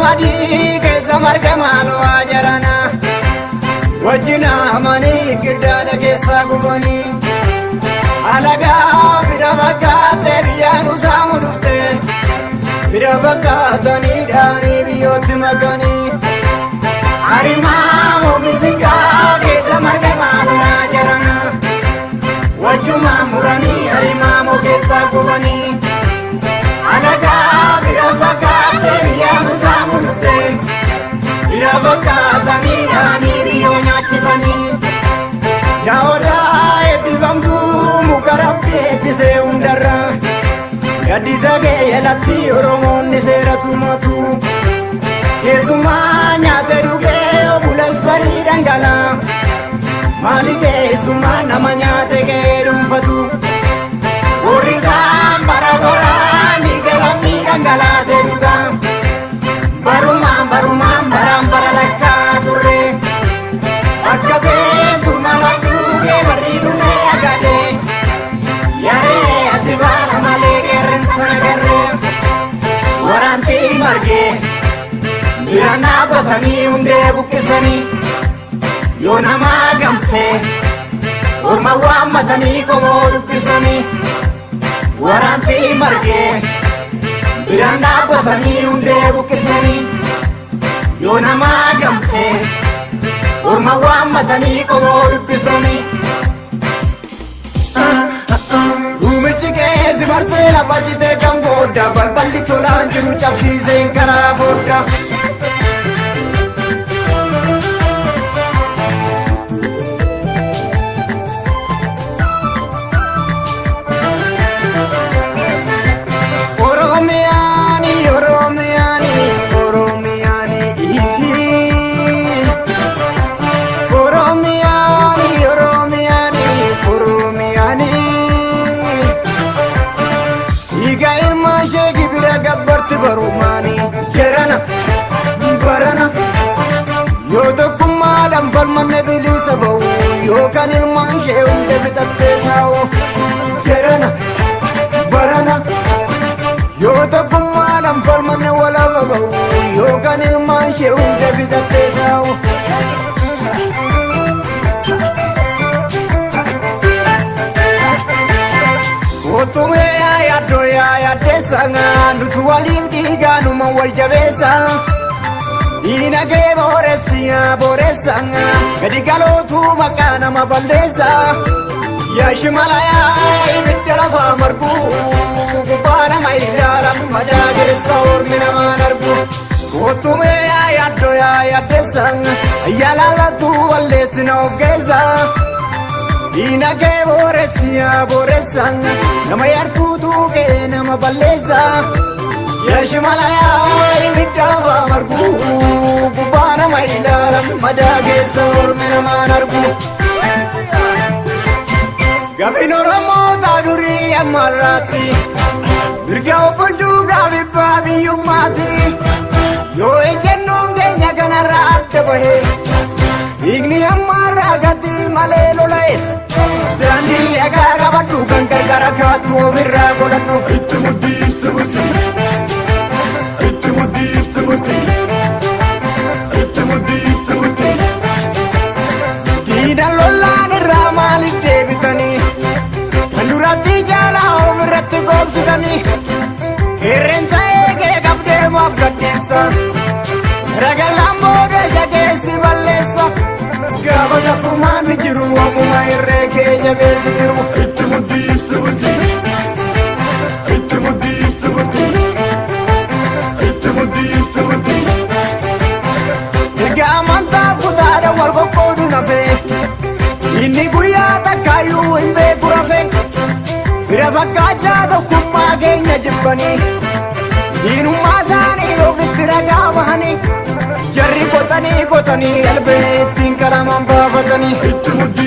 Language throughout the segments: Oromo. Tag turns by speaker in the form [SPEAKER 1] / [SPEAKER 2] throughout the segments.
[SPEAKER 1] madi keessa marga maaloo ajarana wajjina amanii girdada keessa gubanii alagaa bira fakkaatee biyyaan usaamu dhufte bira fakkaatanii dhaanii biyyootti makanii harimaa misingaa keessa marga maaloo ajarana wajjuma muranii harimaa keessa gubanii alagaa bira fakkaatee biyyaan usaamu dhufte bira fakkaatanii dhaanii biyyoo nyaachisanii yaa'oodhaa eebbifamtuu muka rabbi eebbisee hundarra gaddisa geeyelatti oromoonni seera tumatu keessumaa nyaate dhugee obulas barii dhangalaa maali keessumaa nama nyaate ga'ee dhuunfatu warrisaan bara baraan dhiigalamni dhangalaasee dhugaa barumaan baraan bara lakkaa turre akkaseen turma lakkuu barrii dhumee agadee yaree ati baala malee qeerransa agarree waraantii margee bira dhaabbatanii hundee buqqisanii yoo namaa gamtee orma waammatanii qomoo dubbisanii waraantii margee bira dhaabbatanii hundee buqqisanii yoo namaa gamtee orma waammatanii qomoo dubbisanii ruumichi keessa marsee lafa jitee kan boodda balballi tolaan jiru cabsiiseen karaa fodda falmanne bilisa ba'u yookaan ilmaan ishee hunda fixattee taa'u jedhana barana yoo tokkummaadhaan falmanne walaaba ba'u yookaan ilmaan ishee hunda fixattee taa'u. Otumee yaaddo yaaddeessa nutu waliin dhiigaanuma wal jabeessa. Diinagee booressa gadi galootu maqaa nama balleessa yaa shimalayaa ibidda lafaa margu gubbaa nama ilaalan madaa keessa ormi namaan argu kootumee yaaddo yaaddeessa yaalaalatu balleessina of keessa diinagee booressa nama yartuutu kee nama balleessa yaa shimalayaa ibidda lafaa margu gubbaa nama ilaalan madaa keessa ormi namaan argu gaafiin oromoota durii ammarraatti mirga obbolchuu gaafibbaa biyyummaati yoo ejjennoon keenya kanarraa adda bahee dhiigni ammarraa gati malee lola'e daandii dhagaa qabadhu kan gargara kaattu ofirraa godhadhu itti muddii diidan lollaan irraa maaliif deebitanii kan duratti jaalaa ofirratti goobsitanii qeerrensa eegee qabdeemaaf gaddeessa ragallaan booda jageessi balleessa gaafa safrumaan ni jiru waamuma irree kee jabeessi jiru itti muddii inni guyyaa takkaayyuu hin beeku rafe fira fakkaachaa tokkummaa keenya jibbanii diinummaa isaanii ofitti ragaa bahanii jarri qotanii qalbee ittiin qalamaan baafatanii itti muddii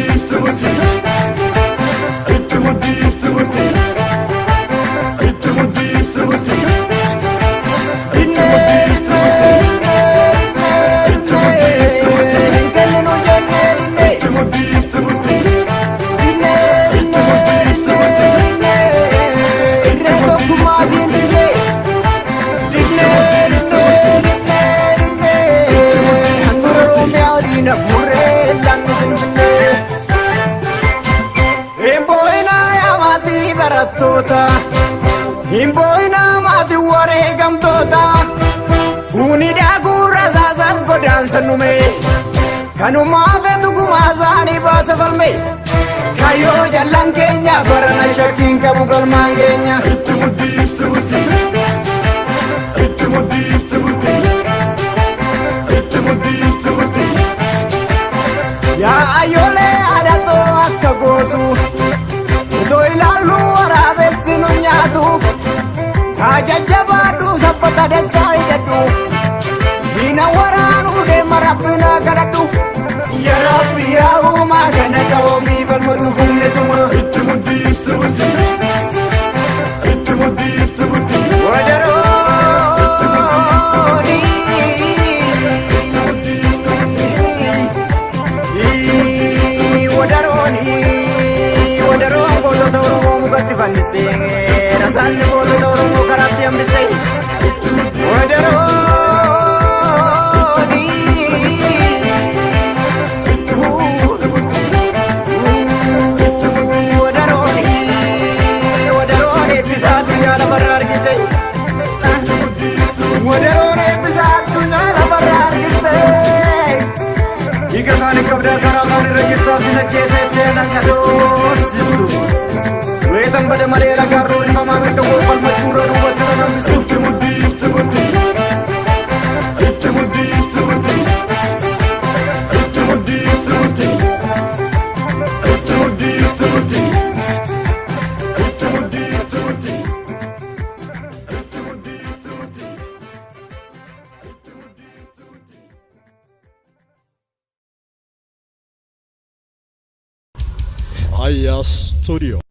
[SPEAKER 1] sannume kanuma fetu kumazani basa falme kayo jalan kenya barana shakin kabu galman kenya ya ayole adato akagotu do ilalu arabet sinunyatu ajajabadu sapata densai dadu ina waranu de marabina kadadu ya rabbi ya uma kana kawmi fal mudfun suma itmudi wadaro Rasan bolu dorong karate ambitai wadaroni wadaroni bisa dunia la barar kita wadaroni bisa dunia la barar kita ika sani kabda karasan rajita sinajese tena kadot sistu Wetan pada malela garro di mama mereka wafal majura ruwat karena misuk temudi
[SPEAKER 2] Aya Studio.